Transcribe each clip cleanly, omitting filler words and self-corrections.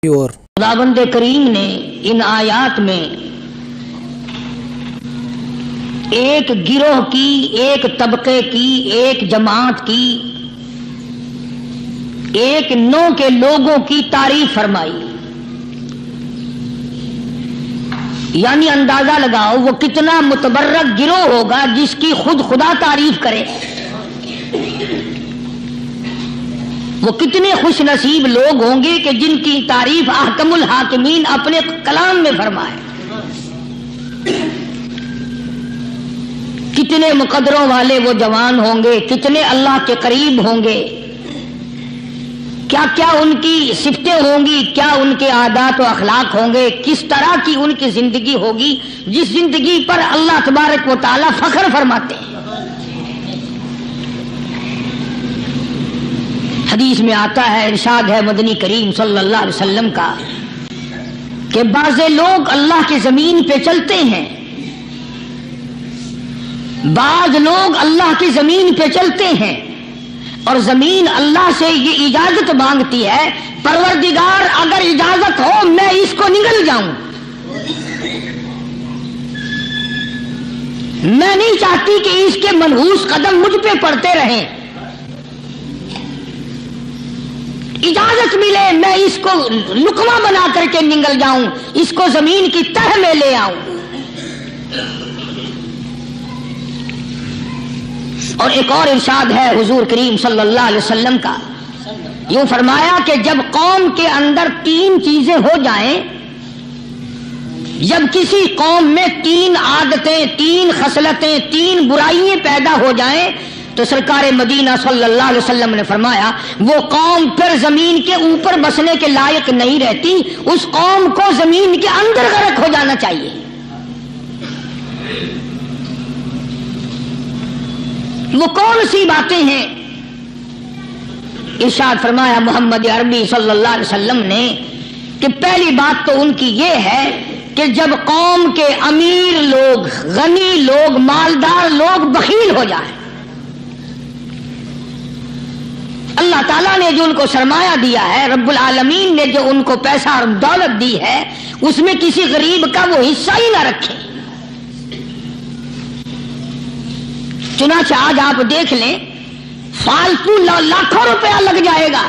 اور خداوند کریم نے ان آیات میں ایک گروہ کی، ایک طبقے کی، ایک جماعت کی، ایک نوع کے لوگوں کی تعریف فرمائی. یعنی اندازہ لگاؤ وہ کتنا متبرک گروہ ہوگا جس کی خود خدا تعریف کرے. وہ کتنے خوش نصیب لوگ ہوں گے کہ جن کی تعریف احکم الحاکمین اپنے کلام میں فرمائے. کتنے مقدروں والے وہ جوان ہوں گے، کتنے اللہ کے قریب ہوں گے، کیا کیا ان کی صفتیں ہوں گی، کیا ان کے عادات و اخلاق ہوں گے، کس طرح کی ان کی زندگی ہوگی جس زندگی پر اللہ تبارک و تعالی فخر فرماتے ہیں. حدیث میں آتا ہے، ارشاد ہے مدنی کریم صلی اللہ علیہ وسلم کا کہ بعض لوگ اللہ کی زمین پہ چلتے ہیں، بعض لوگ اللہ کی زمین پہ چلتے ہیں اور زمین اللہ سے یہ اجازت مانگتی ہے، پروردگار اگر اجازت ہو میں اس کو نگل جاؤں، میں نہیں چاہتی کہ اس کے منحوس قدم مجھ پہ پڑتے رہیں، اجازت ملے میں اس کو لقمہ بنا کر کے نگل جاؤں، اس کو زمین کی تہ میں لے آؤں. اور ایک اور ارشاد ہے حضور کریم صلی اللہ علیہ وسلم کا، یوں فرمایا کہ جب قوم کے اندر تین چیزیں ہو جائیں، جب کسی قوم میں تین عادتیں، تین خصلتیں، تین برائیاں پیدا ہو جائیں تو سرکار مدینہ صلی اللہ علیہ وسلم نے فرمایا وہ قوم پھر زمین کے اوپر بسنے کے لائق نہیں رہتی، اس قوم کو زمین کے اندر غرق ہو جانا چاہیے. وہ کون سی باتیں ہیں؟ ارشاد فرمایا محمد عربی صلی اللہ علیہ وسلم نے کہ پہلی بات تو ان کی یہ ہے کہ جب قوم کے امیر لوگ، غنی لوگ، مالدار لوگ بخیل ہو جائیں، اللہ تعالیٰ نے جو ان کو سرمایہ دیا ہے، رب العالمین نے جو ان کو پیسہ اور دولت دی ہے، اس میں کسی غریب کا وہ حصہ ہی نہ رکھے. چنانچہ آج آپ دیکھ لیں فالتو لاکھوں روپیہ لگ جائے گا،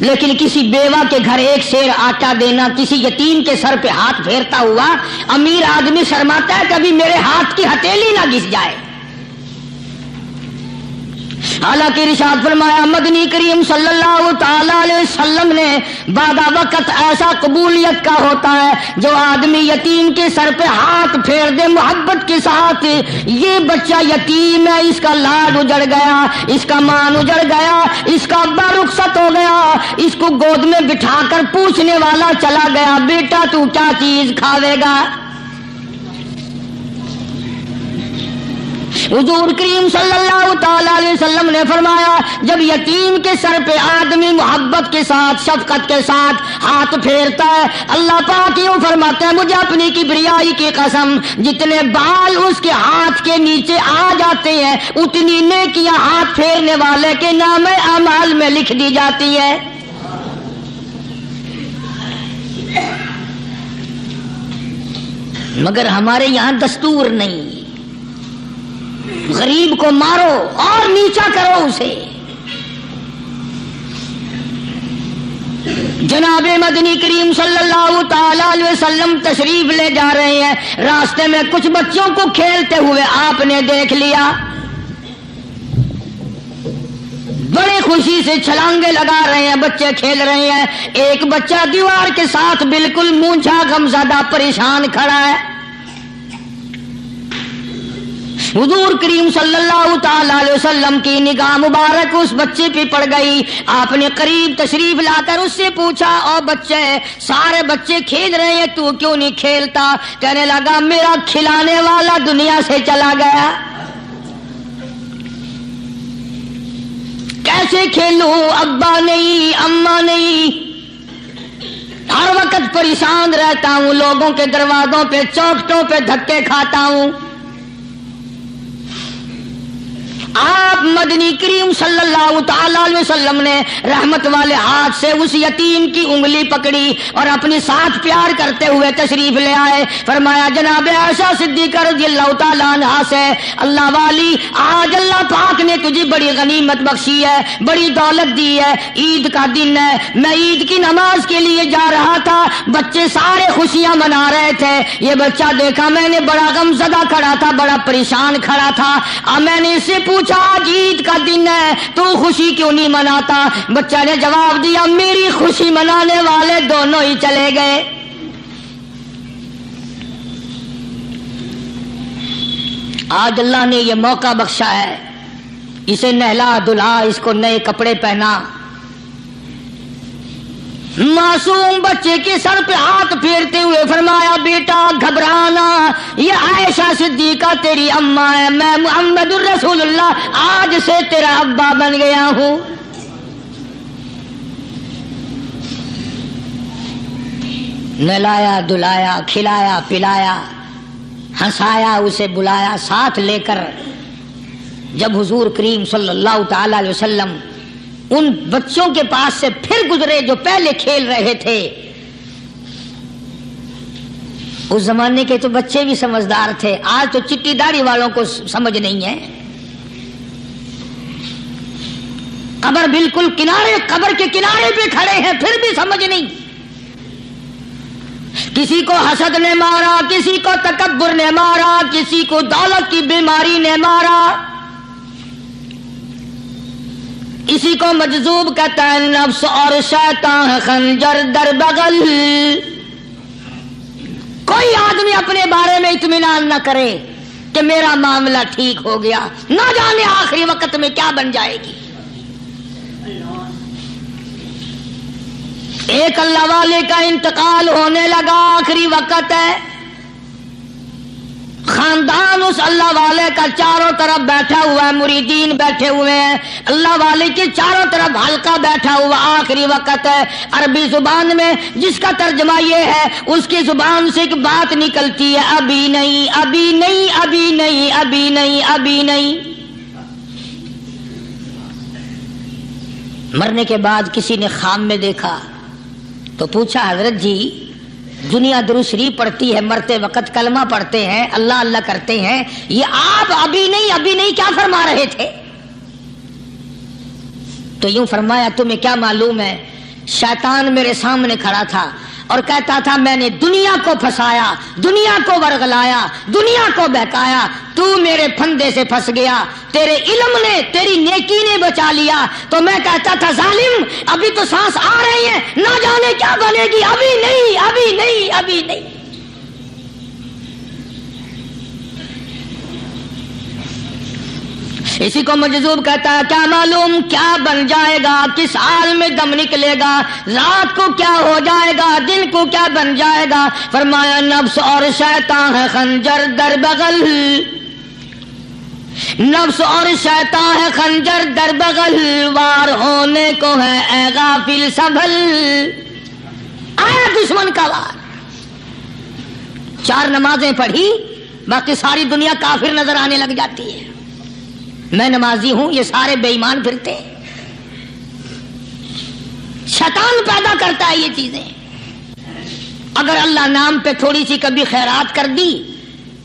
لیکن کسی بیوہ کے گھر ایک سیر آٹا دینا، کسی یتیم کے سر پہ ہاتھ پھیرتا ہوا امیر آدمی شرماتا ہے کبھی میرے ہاتھ کی ہتھیلی نہ گھس جائے. حالانکہ ارشاد فرمایا مدنی کریم صلی اللہ تعالی علیہ وسلم نے بعد وقت ایسا قبولیت کا ہوتا ہے جو آدمی یتیم کے سر پہ ہاتھ پھیر دے محبت کے ساتھ، یہ بچہ یتیم ہے، اس کا لاڈ اجڑ گیا، اس کا مان اجڑ گیا، اس کا ابا رخصت ہو گیا، اس کو گود میں بٹھا کر پوچھنے والا چلا گیا بیٹا تو کیا چیز کھاوے گا. حضور کریم صلی اللہ تعالی علیہ وسلم نے فرمایا جب یتیم کے سر پہ آدمی محبت کے ساتھ، شفقت کے ساتھ ہاتھ پھیرتا ہے، اللہ پاک یوں فرماتا ہے مجھے اپنی کبریائی کی قسم جتنے بال اس کے ہاتھ کے نیچے آ جاتے ہیں اتنی نیکیاں ہاتھ پھیرنے والے کے نام اعمال میں لکھ دی جاتی ہے. مگر ہمارے یہاں دستور نہیں، غریب کو مارو اور نیچا کرو اسے. جناب مدنی کریم صلی اللہ تعالی علیہ وسلم تشریف لے جا رہے ہیں، راستے میں کچھ بچوں کو کھیلتے ہوئے آپ نے دیکھ لیا، بڑے خوشی سے چھلانگے لگا رہے ہیں، بچے کھیل رہے ہیں. ایک بچہ دیوار کے ساتھ بالکل مونچھا غمزدہ پریشان کھڑا ہے. حضور کریم صلی اللہ تعالی علیہ وسلم کی نگاہ مبارک اس بچے پہ پڑ گئی. آپ نے قریب تشریف لا کر اس سے پوچھا او بچے، سارے بچے کھیل رہے ہیں تو کیوں نہیں کھیلتا؟ کہنے لگا میرا کھلانے والا دنیا سے چلا گیا، کیسے کھیلوں، ابا نہیں، اماں نہیں، ہر وقت پریشان رہتا ہوں، لوگوں کے دروازوں پہ چوکھٹوں پہ دھکے کھاتا ہوں. آپ مدنی کریم صلی اللہ تعالی علیہ وسلم نے رحمت والے ہاتھ سے اس یتیم کی انگلی پکڑی اور اپنے ساتھ پیار کرتے ہوئے تشریف لے آئے. فرمایا جناب عائشہ صدیقہ رضی اللہ تعالی عنہا سے, اللہ والی آج اللہ پاک نے تجھے بڑی غنیمت بخشی ہے, بڑی دولت دی ہے, عید کا دن ہے, میں عید کی نماز کے لیے جا رہا تھا, بچے سارے خوشیاں منا رہے تھے, یہ بچہ دیکھا میں نے بڑا غم زدہ کھڑا تھا, بڑا پریشان کھڑا تھا. اب میں نے اس سے پوچھا آج عید کا دن ہے تو خوشی کیوں نہیں مناتا؟ بچہ نے جواب دیا میری خوشی منانے والے دونوں ہی چلے گئے. آج اللہ نے یہ موقع بخشا ہے, اسے نہلا دھلا, اس کو نئے کپڑے پہنا. معصوم بچے کے سر پہ ہاتھ پھیرتے ہوئے فرمایا بیٹا گھبرانا, یہ عائشہ صدیقہ تیری اماں ہے, میں محمد الرسول اللہ آج سے تیرا ابا بن گیا ہوں. نہلایا دھلایا, کھلایا پلایا, ہنسایا, اسے بلایا, ساتھ لے کر جب حضور کریم صلی اللہ تعالی علیہ وسلم ان بچوں کے پاس سے پھر گزرے جو پہلے کھیل رہے تھے. اس زمانے کے تو بچے بھی سمجھدار تھے, آج تو چٹی داڑھی والوں کو سمجھ نہیں ہے. قبر بالکل کنارے, قبر کے کنارے پہ کھڑے ہیں پھر بھی سمجھ نہیں. کسی کو حسد نے مارا, کسی کو تکبر نے مارا, کسی کو دولت کی بیماری نے مارا, اسی کو مجذوب کہتا ہے. نفس اور شیطان ہے خنجر در بغل. کوئی آدمی اپنے بارے میں اطمینان نہ کرے کہ میرا معاملہ ٹھیک ہو گیا, نہ جانے آخری وقت میں کیا بن جائے گی. ایک اللہ والے کا انتقال ہونے لگا, آخری وقت ہے. خاندان اس اللہ والے کا چاروں طرف بیٹھا ہوا ہے, مریدین بیٹھے ہوئے ہیں, اللہ والے کے چاروں طرف حلقہ بیٹھا ہوا, آخری وقت ہے. عربی زبان میں جس کا ترجمہ یہ ہے, اس کی زبان سے ایک بات نکلتی ہے, ابھی نہیں, ابھی نہیں, ابھی نہیں, ابھی نہیں, ابھی نہیں. مرنے کے بعد کسی نے خواب میں دیکھا تو پوچھا حضرت جی دنیا درود شریف پڑھتی ہے, مرتے وقت کلمہ پڑھتے ہیں, اللہ اللہ کرتے ہیں, یہ آپ ابھی نہیں ابھی نہیں کیا فرما رہے تھے؟ تو یوں فرمایا تمہیں کیا معلوم ہے, شیطان میرے سامنے کھڑا تھا اور کہتا تھا میں نے دنیا کو پھنسایا, دنیا کو ورغلایا, دنیا کو بہکایا, تو میرے پھندے سے پھنس گیا, تیرے علم نے, تیری نیکی نے بچا لیا. تو میں کہتا تھا ظالم ابھی تو سانس آ رہی ہے, نہ جانے کیا بنے گی, ابھی نہیں, ابھی نہیں, ابھی نہیں. اسی کو مجذوب کہتا ہے, کیا معلوم کیا بن جائے گا, کس حال میں دم نکلے گا, رات کو کیا ہو جائے گا, دن کو کیا بن جائے گا. فرمایا نفس اور شیطان ہے خنجر در بغل, نفس اور شیطان ہے خنجر در بغل, وار ہونے کو ہے اے غافل سنبھل. آیا دشمن کا وار. 4 نمازیں پڑھی, باقی ساری دنیا کافر نظر آنے لگ جاتی ہے. میں نمازی ہوں, یہ سارے بے ایمان پھرتے ہیں. شیطان پیدا کرتا ہے یہ چیزیں. اگر اللہ نام پہ تھوڑی سی کبھی خیرات کر دی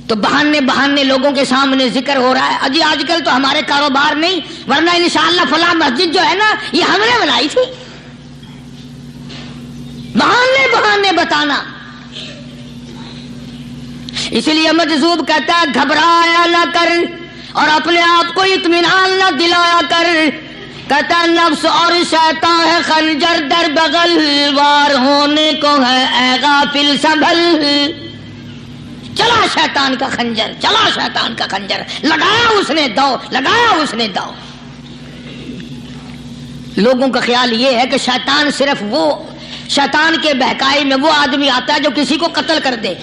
تو بہانے لوگوں کے سامنے ذکر ہو رہا ہے, اجی آج کل تو ہمارے کاروبار نہیں, ورنہ انشاءاللہ فلاں مسجد جو ہے نا یہ ہم نے بنائی تھی. بہانے بتانا. اس لیے مجذوب کہتا ہے گھبرایا نہ کر اور اپنے آپ کو اطمینان نہ دلایا کر. کہتا نفس اور شیطان ہے خنجر در بغل, وار ہونے کو ہے اے غافل سنبھل. چلا شیطان کا خنجر, چلا شیطان کا خنجر, لگایا اس نے دو, لگایا اس نے دو. لوگوں کا خیال یہ ہے کہ شیطان صرف وہ, شیطان کے بہکائی میں وہ آدمی آتا ہے جو کسی کو قتل کر دے.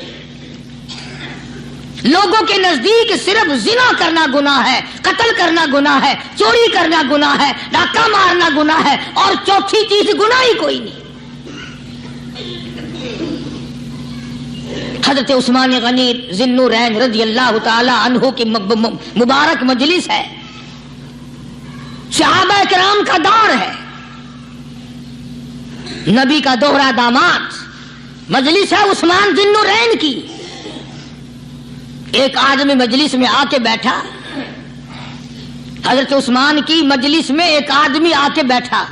لوگوں کے نزدیک صرف زنا کرنا گناہ ہے, قتل کرنا گناہ ہے, چوری کرنا گناہ ہے, ڈاکہ مارنا گناہ ہے, اور چوتھی چیز گناہ ہی کوئی نہیں. حضرت عثمان غنی ذی النورین رضی اللہ تعالی عنہ کی مبارک مجلس ہے. صحابہ کرام کا دور ہے، نبی کا دوہرا داماد، مجلس ہے عثمان ذی النورین کی. ایک آدمی مجلس میں آ کے بیٹھا، حضرت عثمان کی مجلس میں ایک آدمی آ کے بیٹھا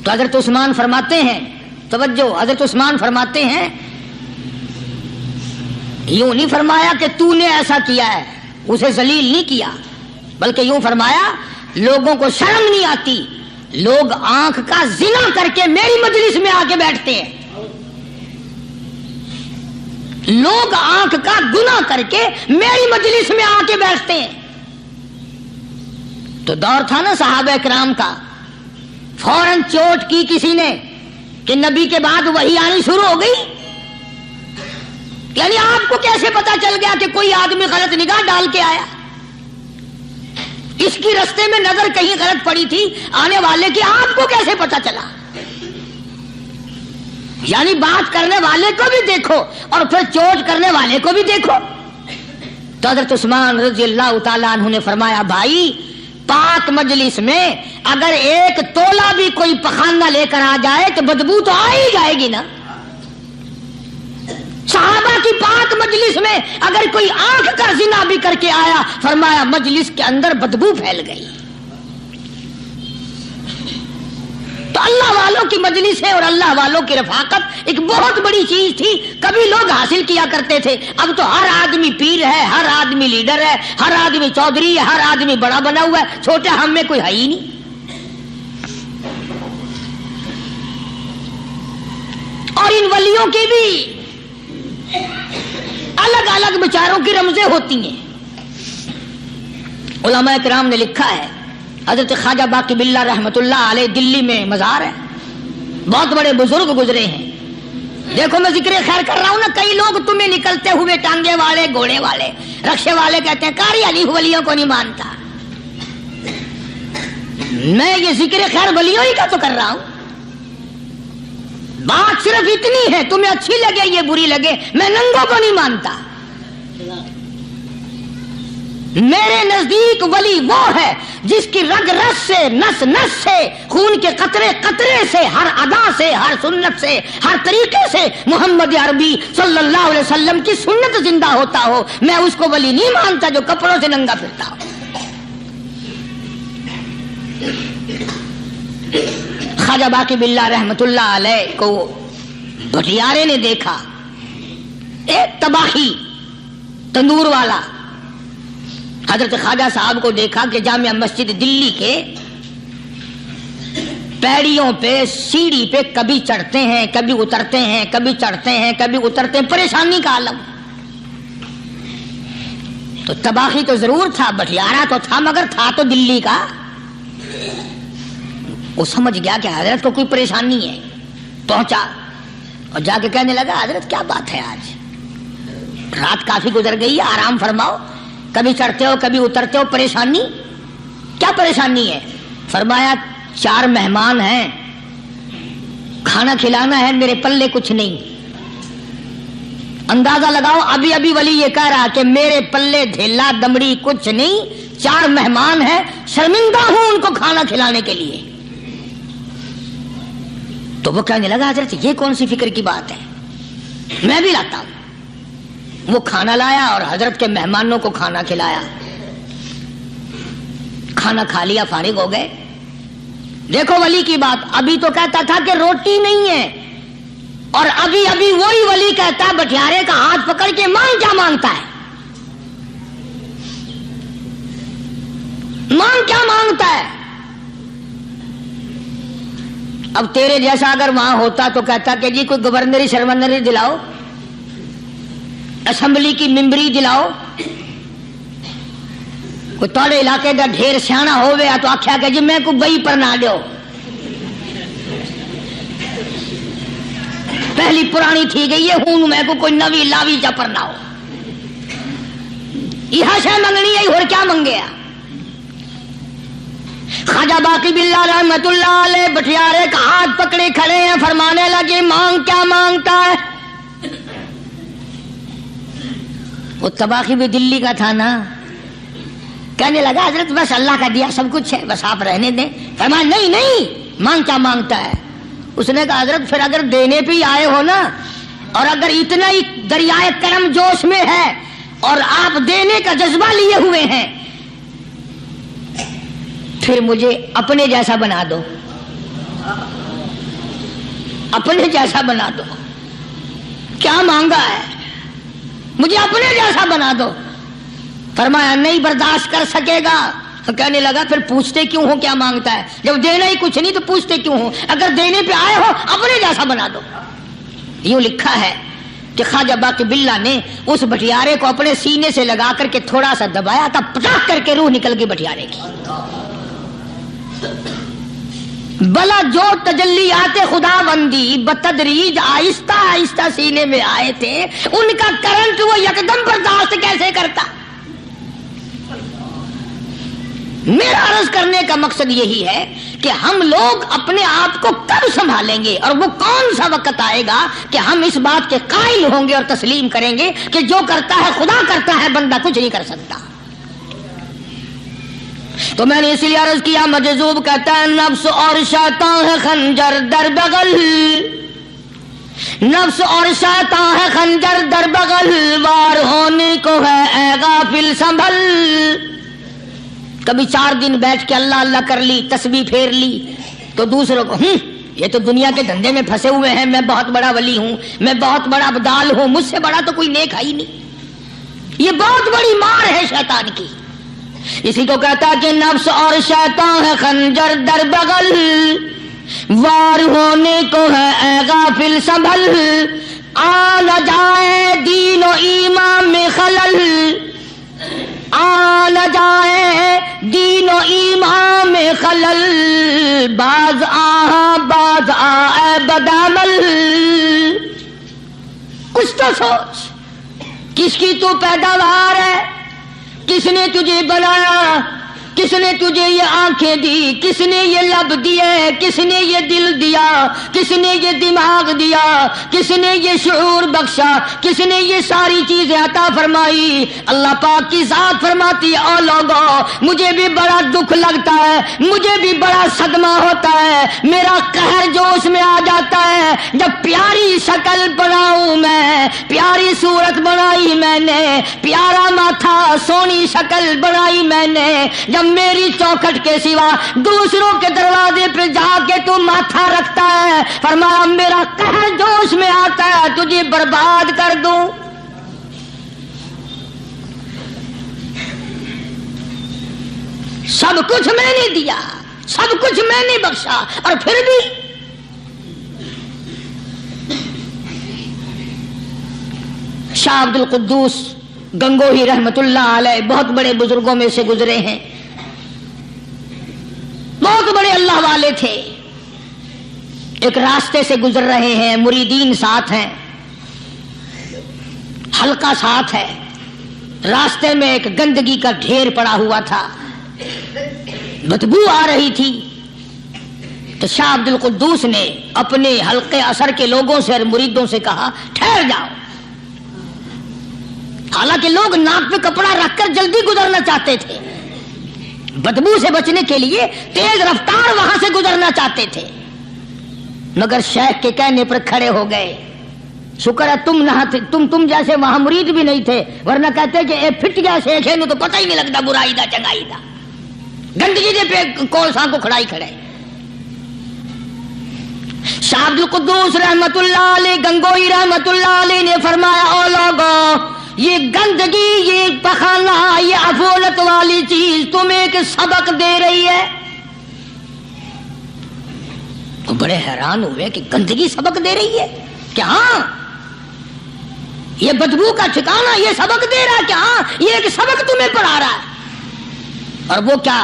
تو حضرت عثمان فرماتے ہیں، توجہ، حضرت عثمان فرماتے ہیں، یوں نہیں فرمایا کہ تو نے ایسا کیا ہے، اسے ذلیل نہیں کیا، بلکہ یوں فرمایا لوگوں کو شرم نہیں آتی، لوگ آنکھ کا زنا کر کے میری مجلس میں آ کے بیٹھتے ہیں، لوگ آنکھ کا گناہ کر کے میری مجلس میں آ کے بیٹھتے ہیں. تو دور تھا نا صحابہ کرام کا، فوراً چوٹ کی کسی نے کہ نبی کے بعد وحی آنی شروع ہو گئی. یعنی آپ کو کیسے پتا چل گیا کہ کوئی آدمی غلط نگاہ ڈال کے آیا؟ اس کی رستے میں نظر کہیں غلط پڑی تھی آنے والے کی، آپ کو کیسے پتا چلا؟ یعنی بات کرنے والے کو بھی دیکھو اور پھر چوٹ کرنے والے کو بھی دیکھو. تو حضرت عثمان رضی اللہ تعالیٰ عنہ نے فرمایا، بھائی پاک مجلس میں اگر ایک تولا بھی کوئی پخانہ لے کر آ جائے تو بدبو تو آ ہی جائے گی نا. صحابہ کی پاک مجلس میں اگر کوئی آنکھ کا زنا بھی کر کے آیا، فرمایا مجلس کے اندر بدبو پھیل گئی. تو اللہ والوں کی مجلس ہے اور اللہ والوں کی رفاقت ایک بہت بڑی چیز تھی. کبھی لوگ حاصل کیا کرتے تھے، اب تو ہر آدمی پیر ہے، ہر آدمی لیڈر ہے، ہر آدمی چودھری ہے، ہر آدمی بڑا بنا ہوا ہے، چھوٹے ہم میں کوئی ہے ہی نہیں. اور ان ولیوں کی بھی الگ الگ بیچاروں کی رمزیں ہوتی ہیں. علماء کرام نے لکھا ہے، حضرت خواجہ باقی باللہ رحمت اللہ علیہ دلی میں مزار ہے، بہت بڑے بزرگ گزرے ہیں. دیکھو میں ذکر خیر کر رہا ہوں نا، کئی لوگ تمہیں نکلتے ہوئے ٹانگے والے، گھوڑے والے، رکشے والے کہتے ہیں قاری علی ولیوں کو نہیں مانتا. میں یہ ذکر خیر ولیوں ہی کا تو کر رہا ہوں. بات صرف اتنی ہے، تمہیں اچھی لگے یہ بری لگے، میں ننگوں کو نہیں مانتا. میرے نزدیک ولی وہ ہے جس کی رگ رس سے، نس نس سے، خون کے قطرے قطرے سے، ہر ادا سے، ہر سنت سے، ہر طریقے سے محمد عربی صلی اللہ علیہ وسلم کی سنت زندہ ہوتا ہو. میں اس کو ولی نہیں مانتا جو کپڑوں سے ننگا پھرتا ہو. خواجہ باقی باللہ رحمت اللہ علیہ کو بھٹیارے نے دیکھا، ایک تباہی تندور والا. حضرت خواجہ صاحب کو دیکھا کہ جامع مسجد دلی کے پیڑیوں پہ، سیڑھی پہ کبھی چڑھتے ہیں کبھی اترتے ہیں، کبھی چڑھتے ہیں کبھی اترتے ہیں، پریشانی کا عالم. تو تباہی تو ضرور تھا، بٹیارہ تو تھا، مگر تھا تو دلی کا. وہ سمجھ گیا کہ حضرت کو کوئی پریشانی ہے. پہنچا اور جا کے کہنے لگا، حضرت کیا بات ہے، آج رات کافی گزر گئی ہے، آرام فرماؤ، کبھی چڑھتے ہو کبھی اترتے ہو، پریشانی کیا پریشانی ہے؟ فرمایا 4 مہمان ہیں، کھانا کھلانا ہے، میرے پلے کچھ نہیں. اندازہ لگاؤ، ابھی ابھی ولی یہ کہہ رہا کہ میرے پلے دھیلا دمڑی کچھ نہیں، 4 مہمان ہیں، شرمندہ ہوں ان کو کھانا کھلانے کے لیے. تو وہ کہنے لگا، حضرت یہ کون سی فکر کی بات ہے، میں بھی لاتا ہوں. وہ کھانا لایا اور حضرت کے مہمانوں کو کھانا کھلایا. کھانا کھا لیا، فارغ ہو گئے. دیکھو ولی کی بات، ابھی تو کہتا تھا کہ روٹی نہیں ہے، اور ابھی ابھی وہی ولی کہتا ہے بٹیارے کا ہاتھ پکڑ کے مانگ کیا مانگتا ہے، مانگ کیا مانگتا ہے. اب تیرے جیسا اگر وہاں ہوتا تو کہتا کہ جی کوئی گورنری شرمندری دلاؤ، اسمبلی کی ممبری دلاؤ. کوئی تھوڑے علاقے کا ڈھیر سیاح ہو گیا تو آخیا کہ جی میں کو بئی پر نہ دو، پہلی پرانی تھی گئی ہے، ہوں میں کو کوئی نوی لاوی چا پر نہ ہو. یہ شے منگنی ہے اور کیا منگیا. خواجہ باقی باللہ رحمت اللہ علیہ بٹیارے کا ہاتھ پکڑے کھڑے ہیں، فرمانے لگے مانگ کیا مانگتا ہے. وہ تباہی بھی دلی کا تھا نا، کہنے لگا حضرت بس اللہ کا دیا سب کچھ ہے، بس آپ رہنے دیں۔ فرمایا نہیں نہیں، مانگ کیا مانگتا ہے؟ اس نے کہا حضرت پھر اگر دینے پہ ہی آئے ہو نا، اور اگر اتنا ہی دریائے کرم جوش میں ہے اور آپ دینے کا جذبہ لیے ہوئے ہیں، پھر مجھے اپنے جیسا بنا دو، اپنے جیسا بنا دو۔ کیا مانگا ہے؟ مجھے اپنے جیسا بنا دو۔ فرمایا نہیں برداشت کر سکے گا۔ کہنے لگا پھر پوچھتے کیوں ہو کیا مانگتا ہے؟ جب دینا ہی کچھ نہیں تو پوچھتے کیوں ہو؟ اگر دینے پہ آئے ہو اپنے جیسا بنا دو۔ یوں لکھا ہے کہ خواجہ باقی باللہ نے اس بٹیارے کو اپنے سینے سے لگا کر کے تھوڑا سا دبایا تھا، پٹاخ کر کے روح نکل گئی بٹیارے کی۔ بلا جو تجلیات خدا بندی بتدریج آہستہ آہستہ سینے میں آئے تھے، ان کا کرنٹ وہ یکدم برداشت کیسے کرتا؟ میرا عرض کرنے کا مقصد یہی ہے کہ ہم لوگ اپنے آپ کو کب سنبھالیں گے، اور وہ کون سا وقت آئے گا کہ ہم اس بات کے قائل ہوں گے اور تسلیم کریں گے کہ جو کرتا ہے خدا کرتا ہے، بندہ کچھ نہیں کر سکتا۔ تو میں نے اس لیے عرض کیا، مجذوب کہتا ہے نفس اور شیطان ہے خنجر در بغل، نفس اور شیطان ہے خنجر در بغل، وار ہونے کو ہے اے غافل سنبھل۔ کبھی 4 دن بیٹھ کے اللہ اللہ کر لی، تسبیح پھیر لی، تو دوسروں کو یہ تو دنیا کے دھندے میں پھنسے ہوئے ہیں، میں بہت بڑا ولی ہوں، میں بہت بڑا ابدال ہوں، مجھ سے بڑا تو کوئی نیک ہے ہی نہیں۔ یہ بہت بڑی مار ہے شیطان کی۔ اسی کو کہتا کہ نفس اور شیطان ہے خنجر در بغل، وار ہونے کو ہے اے غافل سنبھل، آ نہ جائے دین و ایمان میں خلل، آ نہ جائے دین و ایمان میں خلل، باز آ اے بدعمل۔ کچھ تو سوچ، کس کی تو پیداوار ہے؟ کس نے تجھے بنایا؟ کس نے تجھے یہ آنکھیں دی؟ کس نے یہ لب دیے؟ کس نے یہ دل دیا؟ کس نے یہ دماغ دیا؟ کس نے یہ شعور بخشا؟ کس نے یہ ساری چیزیں عطا فرمائی؟ اللہ پاک کی ذات فرماتی ہے او لوگوں، مجھے بھی بڑا دکھ لگتا ہے، مجھے بھی بڑا صدمہ ہوتا ہے، میرا قہر جوش میں آ جاتا ہے جب پیاری شکل بناؤں میں، پیاری صورت بنائی میں نے، پیارا ماتھا سونی شکل بنائی میں نے، جب میری چوکھٹ کے سوا دوسروں کے دروازے پہ جا کے تو ماتھا رکھتا ہے، فرمایا میرا قہر جوش میں آتا ہے تجھے برباد کر دوں۔ سب کچھ میں نے دیا، سب کچھ میں نے بخشا، اور پھر بھی شاہ عبد القدوس گنگوہی رحمت اللہ علیہ بہت بڑے بزرگوں میں سے گزرے ہیں، بہت بڑے اللہ والے تھے۔ ایک راستے سے گزر رہے ہیں، مریدین ساتھ ہیں، حلقہ ساتھ ہے، راستے میں ایک گندگی کا ڈھیر پڑا ہوا تھا، بدبو آ رہی تھی۔ تو شاہ عبد القدوس نے اپنے حلقے اثر کے لوگوں سے اور مریدوں سے کہا ٹھہر جاؤ۔ حالانکہ لوگ ناک پہ کپڑا رکھ کر جلدی گزرنا چاہتے تھے، بدبو سے بچنے کے لیے تیز رفتار وہاں سے گزرنا چاہتے تھے، مگر شیخ کے کہنے پر کھڑے ہو گئے۔ شکر ہے تم نہ تم جیسے وہاں مرید بھی نہیں تھے، ورنہ کہتے کہ اے پھٹ گیا شیخ ہے تو پتہ ہی نہیں لگتا برائی دا چنگائی دا، گندگی دے پہ کولساں کو کھڑائی کھڑے۔ شاہ عبد القدوس رحمت اللہ علیہ گنگوئی رحمت اللہ علیہ نے فرمایا او لوگوں، یہ گندگی، یہ پخانہ، یہ افولت والی چیز تمہیں ایک سبق دے رہی ہے۔ تو بڑے حیران ہوئے کہ گندگی سبق دے رہی ہے کہ ہاں یہ بدبو کا ٹھکانہ یہ سبق دے رہا ہے کہ ہاں یہ ایک سبق تمہیں پڑھا رہا ہے۔ اور وہ کیا؟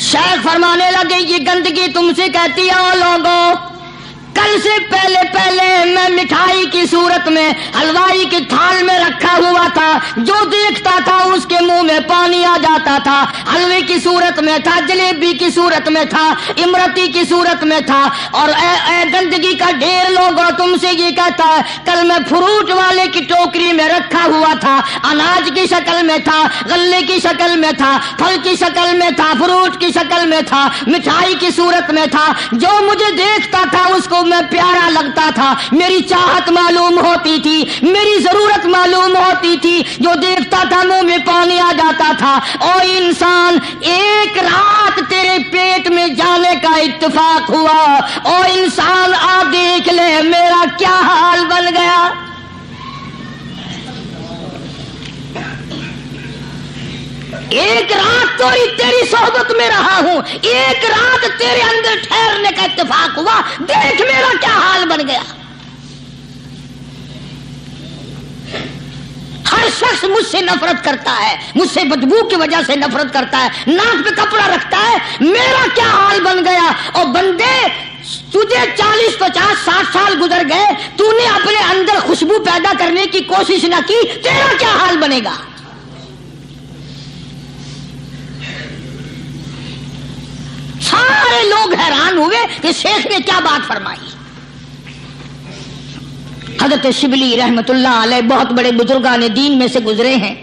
شیخ فرمانے لگے یہ گندگی تم سے کہتی ہے او لوگوں، کل سب سے پہلے میں مٹھائی کی صورت میں حلوائی کی تھال میں رکھا ہوا تھا، جو دیکھتا تھا اس کے منہ میں پانی آ جاتا تھا، حلوے کی صورت میں تھا، جلیبی کی صورت میں تھا، امرتی کی صورت میں تھا، اور اے گندگی کا ڈھیر لوگوں تم سے یہ کہتا ہے، کل میں فروٹ والے کی ٹوکری میں رکھا ہوا تھا، اناج کی شکل میں تھا، غلے کی شکل میں تھا، پھل کی شکل میں تھا، فروٹ کی شکل میں تھا، مٹھائی کی صورت میں تھا، جو مجھے دیکھتا تھا اس کو میں پیارا لگتا تھا، میری چاہت معلوم ہوتی تھی، میری ضرورت معلوم ہوتی تھی، جو دیکھتا تھا منہ میں پانی آ جاتا تھا۔ او انسان، ایک رات تیرے پیٹ میں جانے کا اتفاق ہوا، او انسان آ دیکھ لے میرا کیا حال بن گیا۔ ایک رات تو تیری صحبت میں رہا ہوں، ایک رات تیرے اندر ٹھہرنے کا اتفاق ہوا، دیکھ میرا کیا حال بن گیا۔ ہر شخص مجھ سے نفرت کرتا ہے، مجھ سے بدبو کی وجہ سے نفرت کرتا ہے، ناک پہ کپڑا رکھتا ہے، میرا کیا حال بن گیا۔ اور بندے، تجھے 40 50 60 سال گزر گئے، تو نے اپنے اندر خوشبو پیدا کرنے کی کوشش نہ کی، تیرا کیا حال بنے گا۔ سارے لوگ حیران ہوئے کہ شیخ نے کیا بات فرمائی۔ حضرت شبلی رحمت اللہ علیہ بہت بڑے بزرگان دین میں سے گزرے ہیں،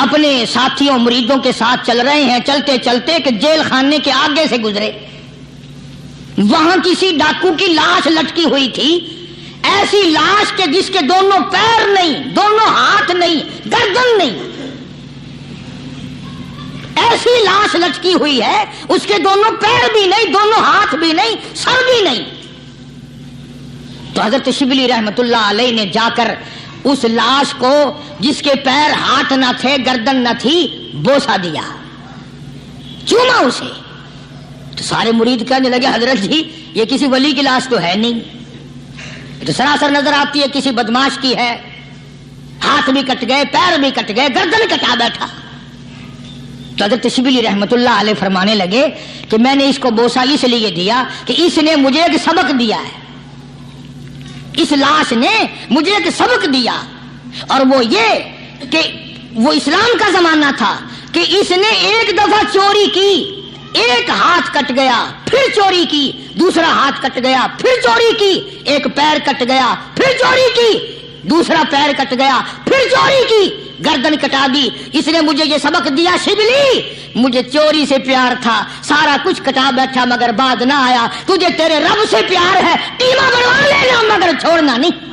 اپنے ساتھیوں مریدوں کے ساتھ چل رہے ہیں، چلتے چلتے کہ جیل خانے کے آگے سے گزرے، وہاں کسی ڈاکو کی لاش لٹکی ہوئی تھی، ایسی لاش کہ جس کے دونوں پیر نہیں، دونوں ہاتھ نہیں، گردن نہیں، ایسی لاش لٹکی ہوئی ہے، اس کے دونوں پیر بھی نہیں، دونوں ہاتھ بھی نہیں، سر بھی نہیں۔ تو حضرت شبلی رحمت اللہ علیہ نے جا کر اس لاش کو، جس کے پیر ہاتھ نہ تھے، گردن نہ تھی، بوسا دیا، چوما اسے۔ تو سارے مرید کہنے لگے حضرت جی یہ کسی ولی کی لاش تو ہے نہیں، تو سراسر نظر آتی ہے کسی بدماش کی ہے، ہاتھ بھی کٹ گئے، پیر بھی کٹ گئے، گردن کٹا بیٹھا۔ تو حضرت شبلی رحمت اللہ علیہ فرمانے لگے کہ میں نے اس کو بوسا اس لیے دیا کہ اس نے مجھے ایک سبق دیا ہے، اس لاش نے مجھے ایک سبق دیا، اور وہ یہ کہ وہ اسلام کا زمانہ تھا کہ اس نے ایک دفعہ چوری کی، ایک ہاتھ کٹ گیا، پھر چوری کی، دوسرا ہاتھ کٹ گیا، پھر چوری کی، ایک پیر کٹ گیا، پھر چوری کی، دوسرا پیر کٹ گیا، پھر چوری کی، گردن کٹا دی۔ اس نے مجھے یہ سبق دیا، شبلی مجھے چوری سے پیار تھا، سارا کچھ کٹا بیٹھا مگر بعد نہ آیا، تجھے تیرے رب سے پیار ہے، قیمہ بڑھوا لینا مگر چھوڑنا نہیں۔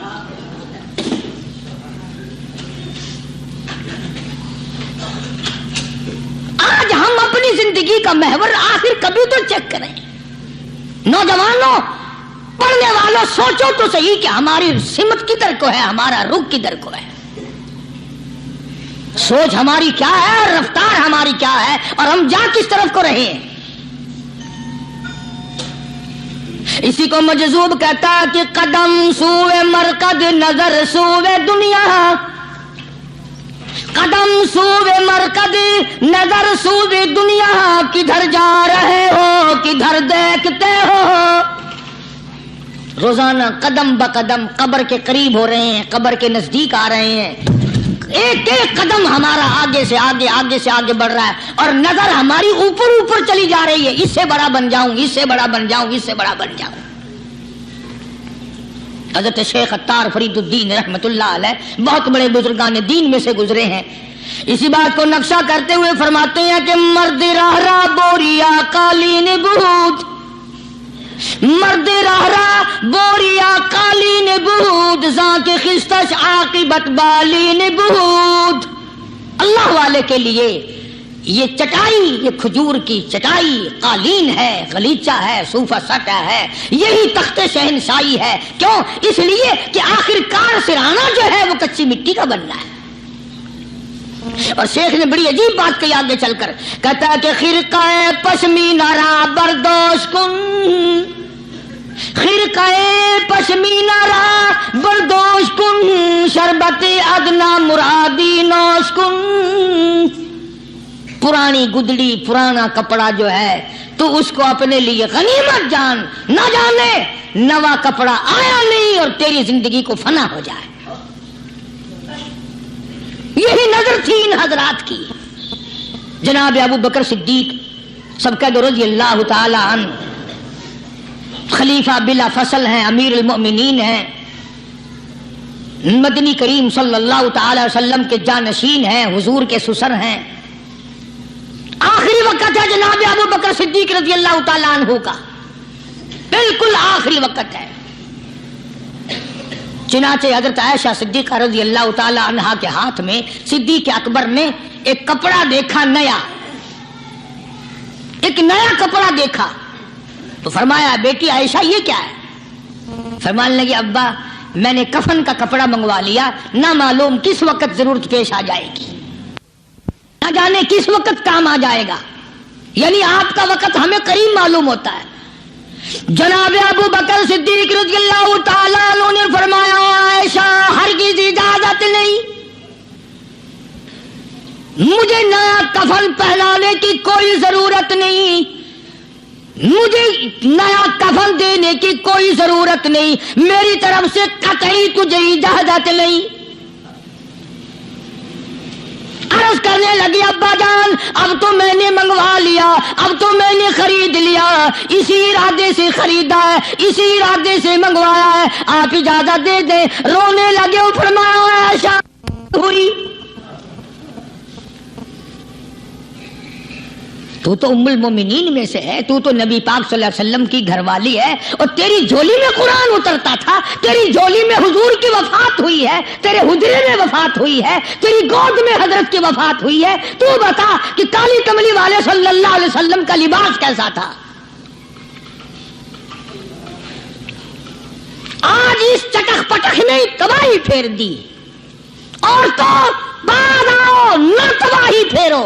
آج ہم اپنی زندگی کا محور آخر کبھی تو چیک کریں۔ نوجوانوں، پڑھنے والوں، سوچو تو صحیح کہ ہماری سمت کدھر کو ہے، ہمارا رخ کدھر کو ہے، سوچ ہماری کیا ہے، رفتار ہماری کیا ہے، اور ہم جا کس طرف کو رہے ہیں۔ اسی کو مجذوب کہتا ہے کہ قدم سوئے مرکز، نظر سوئے دنیا، قدم سوئے مرکز، نظر سوئے دنیا، کدھر جا رہے ہو، کدھر دیکھتے ہو۔ روزانہ قدم بقدم قبر کے قریب ہو رہے ہیں، قبر کے نزدیک آ رہے ہیں، ایک ایک قدم ہمارا آگے سے آگے، آگے سے آگے بڑھ رہا ہے، اور نظر ہماری اوپر اوپر چلی جا رہی ہے، اس سے بڑا بن جاؤں، اس سے بڑا بن جاؤں، اس سے بڑا بن جاؤں۔ حضرت شیخ عطار فرید الدین رحمت اللہ علیہ بہت بڑے بزرگان دین میں سے گزرے ہیں، اسی بات کو نقشہ کرتے ہوئے فرماتے ہیں کہ مرد راہ راہ بوریا قالین بود، مرد راہ راہ بوریا قالین بود، زاں کے خستش عاقبت بالین بود۔ اللہ والے کے لیے یہ چٹائی، یہ کھجور کی چٹائی قالین ہے، غلیچہ ہے، صوفہ سٹا ہے، یہی تخت شہنشاہی ہے۔ کیوں؟ اس لیے کہ آخر کار سرانا جو ہے وہ کچی مٹی کا بننا ہے۔ اور شیخ نے بڑی عجیب بات کہی آگے چل کر، کہتا ہے کہ خرقہ پشمینہ را بردوش کن، خرقہ پشمینہ را بردوش کن، شربت ادنا مرادی نوش کن۔ پرانی گدڑی، پرانا کپڑا جو ہے تو تو اس کو اپنے لیے غنیمت جان، نہ جانے نوا کپڑا آیا نہیں اور تیری زندگی کو فنا ہو جائے۔ یہی نظر تھی ان حضرات کی۔ جناب ابو بکر صدیق سبقت رضی اللہ تعالی عنہ خلیفہ بلا فصل ہیں، امیر المؤمنین ہیں، مدنی کریم صلی اللہ تعالی وسلم کے جانشین ہیں، حضور کے سسر ہیں۔ آخری وقت ہے جناب ابو بکر صدیق رضی اللہ تعالی عنہ کا، بالکل آخری وقت ہے۔ چنانچہ حضرت عائشہ صدیقہ رضی اللہ تعالی عنہا کے ہاتھ میں صدیق اکبر نے ایک کپڑا دیکھا، نیا، ایک نیا کپڑا دیکھا تو فرمایا بیٹی عائشہ یہ کیا ہے؟ فرمانے لگی ابا میں نے کفن کا کپڑا منگوا لیا، نہ معلوم کس وقت ضرورت پیش آ جائے گی، نہ جانے کس وقت کام آ جائے گا، یعنی آپ کا وقت ہمیں قریب معلوم ہوتا ہے۔ جناب ابو بکر صدیق رضی اللہ تعالیٰ عنہ نے فرمایا عائشہ ہرگز اجازت نہیں، مجھے نیا کفن پہنانے کی کوئی ضرورت نہیں، مجھے نیا کفن دینے کی کوئی ضرورت نہیں، میری طرف سے قطعی تجھے اجازت نہیں۔ عرض کرنے لگی ابا جان اب تو میں نے منگوا لیا، اب تو میں نے خرید لیا، اسی ارادے سے خریدا ہے، اسی ارادے سے منگوایا ہے، آپ اجازت دے دیں۔ رونے لگے اور فرمایا عائشہ ہوئی تو ام المومنین میں سے ہے، تو نبی پاک صلی اللہ علیہ وسلم کی گھر والی ہے، اور تیری جھولی میں قرآن اترتا تھا، تیری جھولی میں حضور کی وفات ہوئی ہے، تیرے حجرے میں وفات ہوئی ہے، تیری گود میں حضرت کی وفات ہوئی ہے، تو بتا کہ کالی کملی والے صلی اللہ علیہ وسلم کا لباس کیسا تھا؟ آج اس چٹخ پٹخ نے تباہی پھیر دی، اور تو بعد آؤ نہ تباہی پھیرو۔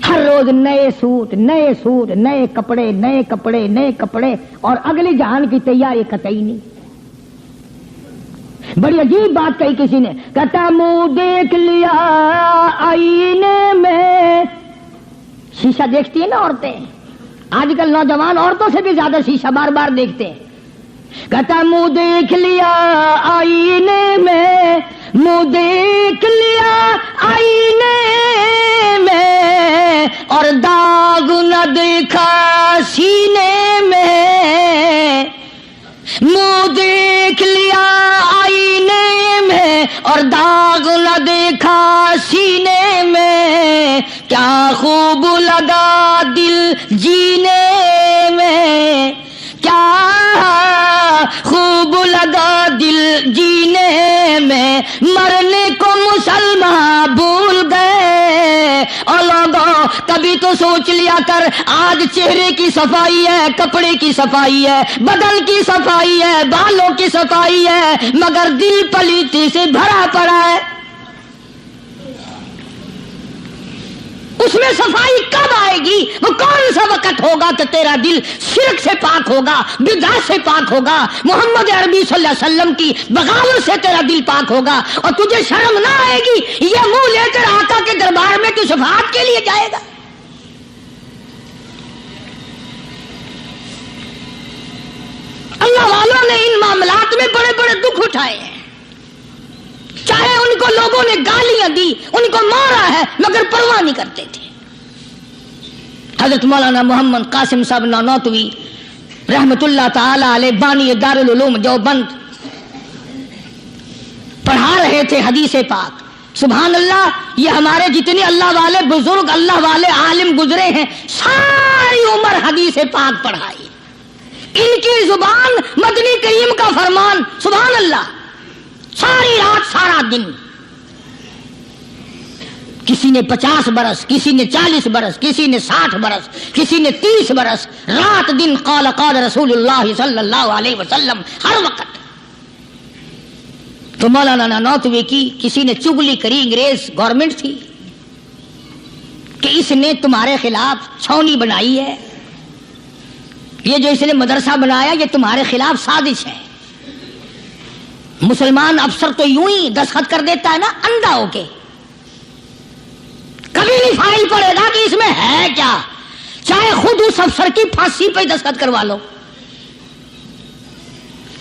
ہر روز نئے سوٹ، نئے سوٹ، نئے کپڑے، نئے کپڑے، نئے کپڑے، اور اگلی جہان کی تیاری قطعی نہیں۔ بڑی عجیب بات کہی کسی نے، کہتا منہ دیکھ لیا آئینے میں، شیشہ دیکھتی ہیں نا عورتیں، آج کل نوجوان عورتوں سے بھی زیادہ شیشہ بار بار دیکھتے ہیں۔ کہتا منہ دیکھ لیا آئینے میں، منہ دیکھ لیا آئینے میں، اور داغ نہ دیکھا سینے میں، منہ دیکھ لیا آئینے میں اور داغ نہ دیکھا سینے میں، کیا خوب لگا دل جینے میں، کیا خوب لگا دل جینے میں، مرنے کو مسلمان بھول گئے۔ اور لوگوں کبھی تو سوچ لیا کر، آج چہرے کی صفائی ہے، کپڑے کی صفائی ہے، بدن کی صفائی ہے، بالوں کی صفائی ہے، مگر دل پلیتی سے بھرا پڑا ہے۔ اس میں صفائی کب آئے گی؟ وہ کون سا وقت ہوگا کہ تیرا دل شرک سے پاک ہوگا، بدعت سے پاک ہوگا، محمد عربی صلی اللہ علیہ وسلم کی بغاوت سے تیرا دل پاک ہوگا، اور تجھے شرم نہ آئے گی یہ منہ لے کر آقا کے دربار میں تو شفاعت کے لیے جائے گا۔ اللہ والوں نے ان معاملات میں بڑے بڑے دکھ اٹھائے ہیں، چاہے ان کو لوگوں نے گالیاں دی، ان کو مارا ہے، مگر پرواہ نہیں کرتے تھے۔ حضرت مولانا محمد قاسم صاحب نانوتوی رحمت اللہ تعالی علیہ بانی دارالعلوم دیوبند پڑھا رہے تھے حدیث پاک۔ سبحان اللہ، یہ ہمارے جتنے اللہ والے بزرگ، اللہ والے عالم گزرے ہیں، ساری عمر حدیث پاک پڑھائی، ان کی زبان مدنی کریم کا فرمان، سبحان اللہ، ساری رات سارا دن، کسی نے 50 برس، کسی نے 40 برس، کسی نے 60 برس، کسی نے 30 برس، رات دن قال قال رسول اللہ صلی اللہ علیہ وسلم، ہر وقت۔ تو مولانا نانوتوی کی کسی نے چگلی کری، انگریز گورنمنٹ تھی کہ اس نے تمہارے خلاف چھاونی بنائی ہے، یہ جو اس نے مدرسہ بنایا یہ تمہارے خلاف سازش ہے۔ مسلمان افسر تو یوں ہی دستخط کر دیتا ہے نا، اندھا ہو کے کبھی نہیں فائل پڑے گا کہ اس میں ہے کیا، چاہے خود اس افسر کی پھانسی پہ دستخط کروا لو۔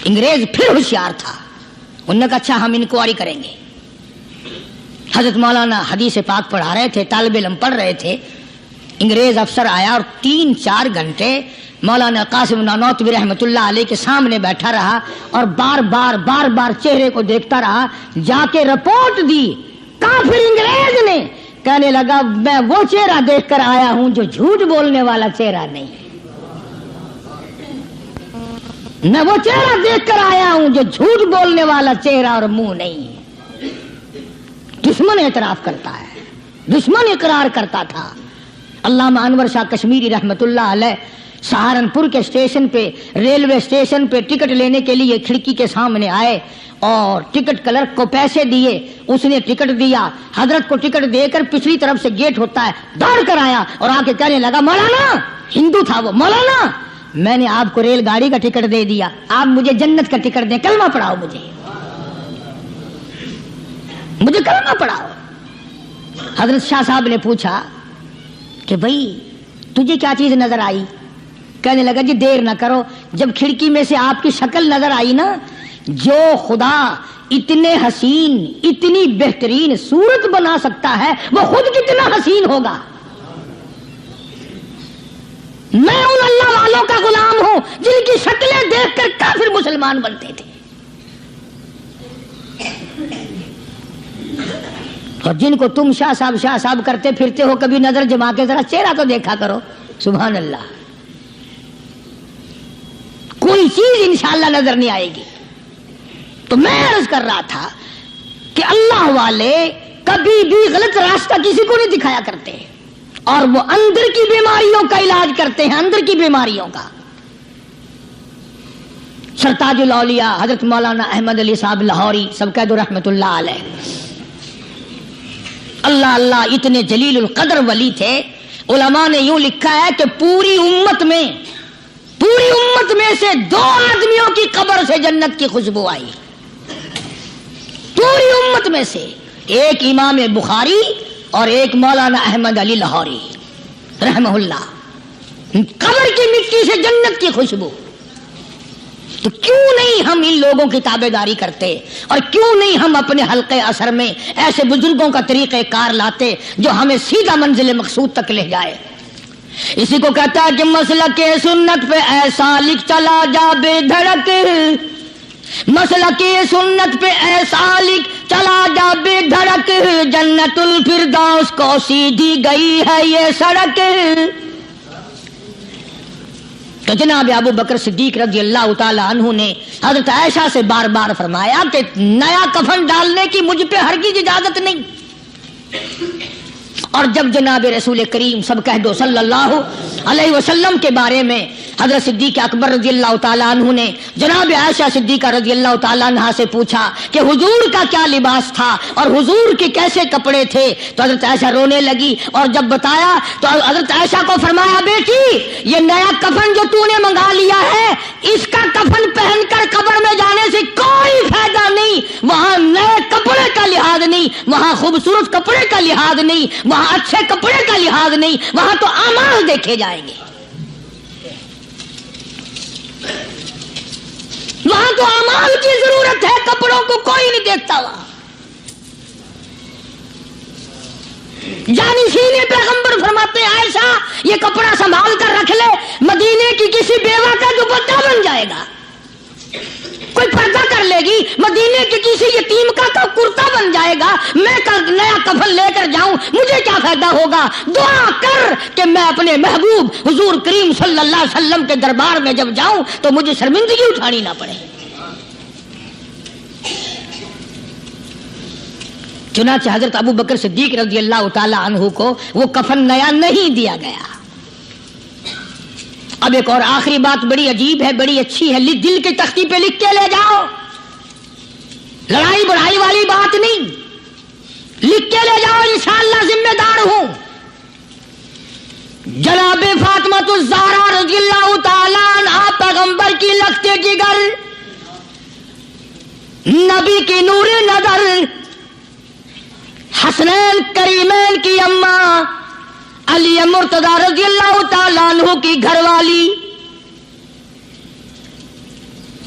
انگریز پھر ہوشیار تھا، انہوں نے کہا اچھا ہم انکوائری کریں گے۔ حضرت مولانا حدیث پاک پڑھا رہے تھے، طالب علم پڑھ رہے تھے، انگریز افسر آیا اور 3-4 گھنٹے مولانا قاسم نانوتوی رحمۃ اللہ علیہ کے سامنے بیٹھا رہا اور بار بار چہرے کو دیکھتا رہا، جا کے رپورٹ دی۔ کافر انگریز نے کہنے لگا میں وہ چہرہ دیکھ کر آیا ہوں جو جھوٹ بولنے والا چہرہ نہیں، میں وہ چہرہ دیکھ کر آیا ہوں جو جھوٹ بولنے والا چہرہ اور منہ نہیں ہے۔ دشمن اعتراف کرتا ہے، دشمن اقرار کرتا تھا۔ علامہ انور شاہ کشمیری رحمت اللہ علیہ سہارنپور کے اسٹیشن پہ، ریلوے اسٹیشن پہ ٹکٹ لینے کے لیے کھڑکی کے سامنے آئے اور ٹکٹ کلرک کو پیسے دیے، اس نے ٹکٹ دیا، حضرت کو ٹکٹ دے کر پچھلی طرف سے گیٹ ہوتا ہے، دوڑ کر آیا اور آ کے کہنے لگا مولانا، ہندو تھا وہ، مولانا میں نے آپ کو ریل گاڑی کا ٹکٹ دے دیا، آپ مجھے جنت کا ٹکٹ دیں، کلمہ پڑھاؤ، مجھے کلمہ پڑھاؤ۔ حضرت شاہ صاحب نے پوچھا کہ بھائی تجھے کیا چیز نظر آئی؟ کہنے لگا جی دیر نہ کرو، جب کھڑکی میں سے آپ کی شکل نظر آئی نا، جو خدا اتنے حسین اتنی بہترین صورت بنا سکتا ہے وہ خود کتنا حسین ہوگا۔ میں ان اللہ والوں کا غلام ہوں جن کی شکلیں دیکھ کر کافر مسلمان بنتے تھے، اور جن کو تم شاہ صاحب کرتے پھرتے ہو، کبھی نظر جما کے ذرا چہرہ تو دیکھا کرو۔ سبحان اللہ، کوئی چیز انشاءاللہ نظر نہیں آئے گی۔ تو میں عرض کر رہا تھا کہ اللہ والے کبھی بھی غلط راستہ کسی کو نہیں دکھایا کرتے، اور وہ اندر کی بیماریوں کا علاج کرتے ہیں، اندر کی بیماریوں کا۔ سرتاج الاولیاء حضرت مولانا احمد علی صاحب لاہوری سب کہہ دو رحمت اللہ علیہ، اللہ اللہ اتنے جلیل القدر ولی تھے۔ علماء نے یوں لکھا ہے کہ پوری امت میں سے 2 آدمیوں کی قبر سے جنت کی خوشبو آئی، پوری امت میں سے، ایک امام بخاری اور ایک مولانا احمد علی لاہوری رحمہ اللہ، قبر کی مٹی سے جنت کی خوشبو۔ تو کیوں نہیں ہم ان لوگوں کی تابع داری کرتے، اور کیوں نہیں ہم اپنے حلقے اثر میں ایسے بزرگوں کا طریقہ کار لاتے جو ہمیں سیدھا منزل مقصود تک لے جائے۔ اسی کو کہتا ہے کہ مسلک سنت پہ ایسا لکھ چلا جا بے دھڑک، مسلک سنت پہ ایسا لکھ چلا جا بے دھڑک، جنت الفردوس کو سیدھی گئی ہے یہ سڑک۔ تو جناب ابو بکر صدیق رضی اللہ تعالی عنہ نے حضرت عائشہ سے بار بار فرمایا کہ نیا کفن ڈالنے کی مجھ پہ ہرگز اجازت نہیں۔ اور جب جناب رسول کریم سب کہہ دو صلی اللہ علیہ وسلم کے بارے میں حضرت صدیق اکبر رضی اللہ تعالیٰ عنہ نے جناب عائشہ صدیقہ رضی اللہ تعالیٰ عنہ سے پوچھا کہ حضور کا کیا لباس تھا اور حضور کے کیسے کپڑے تھے، تو حضرت عائشہ رونے لگی، اور جب بتایا تو حضرت عائشہ کو فرمایا بیٹی یہ نیا کفن جو تو نے منگا لیا ہے، اس کا کفن پہن کر قبر میں جانے سے کوئی فائدہ نہیں، وہاں نئے کپڑے کا لحاظ نہیں، وہاں خوبصورت کپڑے کا لحاظ نہیں، وہاں اچھے کپڑے کا لحاظ نہیں، وہاں تو اعمال دیکھے جائیں گے، وہاں تو اعمال کی ضرورت ہے، کپڑوں کو کوئی نہیں دیکھتا وہاں۔ جانشین پیغمبر فرماتے ہیں عائشہ یہ کپڑا سنبھال کر رکھ لے، مدینے کی کسی بیوہ کا دوپٹہ بن جائے گا، کوئی پردہ کر لے گی، مدینے کے کسی یتیم کا کرتا بن جائے گا، میں نیا کفن لے کر جاؤں مجھے کیا فائدہ ہوگا؟ دعا کر کہ میں اپنے محبوب حضور کریم صلی اللہ علیہ وسلم کے دربار میں جب جاؤں تو مجھے شرمندگی اٹھانی نہ پڑے۔ چنانچہ حضرت ابو بکر صدیق رضی اللہ تعالی عنہ کو وہ کفن نیا نہیں دیا گیا۔ اب ایک اور آخری بات بڑی عجیب ہے، بڑی اچھی ہے، دل کے تختی پہ لکھ کے لے جاؤ، لڑائی بڑھائی والی بات نہیں، لکھ کے لے جاؤ، انشاءاللہ ذمہ دار ہوں۔ جناب فاطمہ الزہرا رضی اللہ تعالیٰ عنہا پیغمبر کی لختے جگر، نبی کی نور نظر، حسنین کریمین کی اماں علی مرتضی رضی اللہ تعالیٰ عنہ کی گھر والی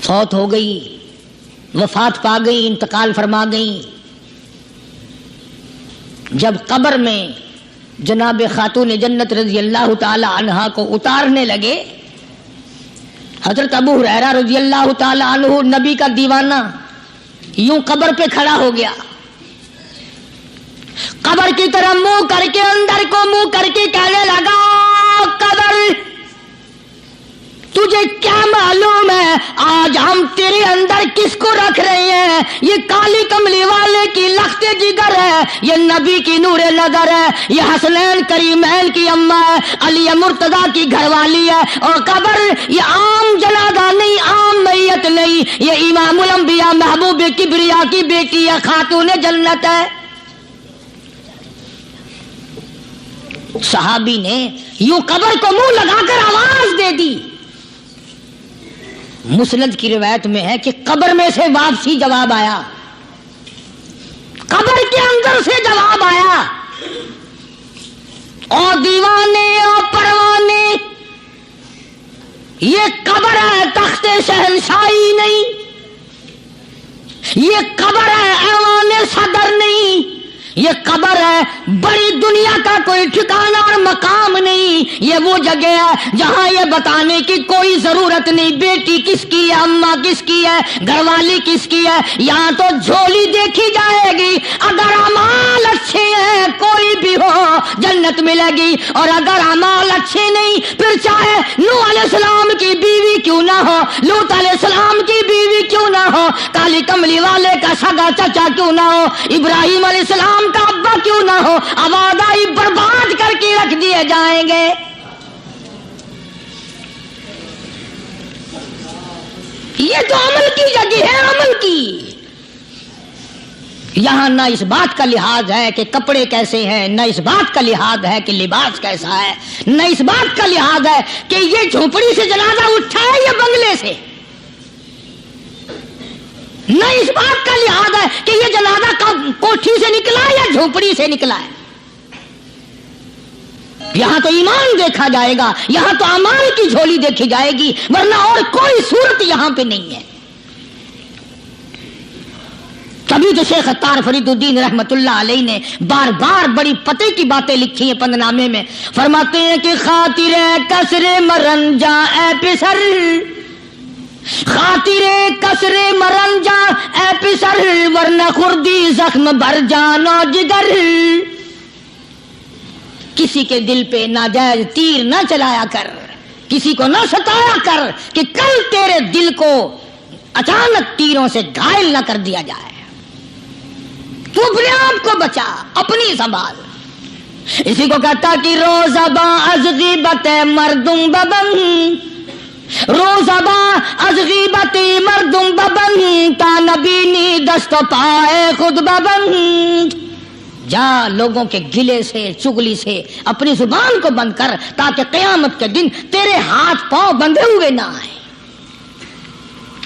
فوت ہو گئی، وفات پا گئی، انتقال فرما گئی۔ جب قبر میں جناب خاتون جنت رضی اللہ تعالی عنہا کو اتارنے لگے، حضرت ابو ہریرہ رضی اللہ تعالی عنہ نبی کا دیوانہ یوں قبر پہ کھڑا ہو گیا، قبر کی طرف منہ کر کے اندر کو منہ کر کے کہنے لگا، قبر تجھے کیا معلوم ہے آج ہم تیرے اندر کس کو رکھ رہے ہیں؟ یہ کالی کملی والے کی لخت جگر ہے، یہ نبی کی نور نظر ہے، یہ حسنین کریمین کی اماں ہے، علی مرتضی کی گھر والی ہے، اور قبر یہ عام جنازہ نہیں، عام میت نہیں، یہ امام الانبیاء محبوب کبریا کی بیٹی ہے، خاتون جنت ہے۔ صحابی نے یوں قبر کو منہ لگا کر آواز دے دی۔ مسند کی روایت میں ہے کہ قبر میں سے واپسی جواب آیا، قبر کے اندر سے جواب آیا، اور دیوانے اور پروانے یہ قبر ہے تخت شہنشاہی نہیں، یہ قبر ہے ایوان صدر نہیں، یہ قبر ہے بڑی دنیا کا کوئی ٹھکانہ اور مقام نہیں، یہ وہ جگہ ہے جہاں یہ بتانے کی کوئی ضرورت نہیں بیٹی کس کی ہے، اماں کس کی ہے، گھر والی کس کی ہے، یہاں تو جھولی دیکھی جائے گی، اگر اعمال اچھے ہیں کوئی بھی ہو جنت ملے گی، اور اگر اعمال اچھے نہیں پھر چاہے نوح علیہ السلام کی بیوی کیوں نہ ہو، لوط علیہ السلام کی بیوی کیوں نہ ہو، کالی کملی والے کا سگا چچا کیوں نہ ہو، ابراہیم علیہ السلام کا ابا کیوں نہ ہو، آبادائی برباد کر کے رکھ دیے جائیں گے۔ یہ تو عمل کی جگہ ہے، عمل کی۔ یہاں نہ اس بات کا لحاظ ہے کہ کپڑے کیسے ہیں، نہ اس بات کا لحاظ ہے کہ لباس کیسا ہے، نہ اس بات کا لحاظ ہے کہ یہ جھونپڑی سے جنازہ اٹھا ہے یا بنگلے سے، نہ اس بات کا لحاظ ہے کہ یہ جنازہ کوٹھی سے نکلا یا جھونپڑی سے نکلا ہے۔ یہاں تو ایمان دیکھا جائے گا، یہاں تو اعمال کی جھولی دیکھی جائے گی، ورنہ اور کوئی صورت یہاں پہ نہیں ہے۔ تبھی تو شیخ عطار فرید الدین رحمت اللہ علیہ نے بار بار بڑی پتے کی باتیں لکھی ہیں پندنامے میں، فرماتے ہیں کہ خاطر کسر مرنجا اے پسر، خاطر کسر مرنجا اے پسر، ورنہ خردی زخم بھر جانا جگر۔ کسی کے دل پہ ناجائز تیر نہ چلایا کر، کسی کو نہ ستایا کر کہ کل تیرے دل کو اچانک تیروں سے گھائل نہ کر دیا جائے۔ تو اپنے آپ کو بچا، اپنی سنبھال۔ اسی کو کہتا کہ روزہ با از غیبت مردم ببن، روزہ با از غیبت مردم ببن، تا نبینی دست و پائے خود ببن۔ جا لوگوں کے گلے سے چگلی سے اپنی زبان کو بند کر، تاکہ قیامت کے دن تیرے ہاتھ پاؤں بندھے ہوئے نہ آئے۔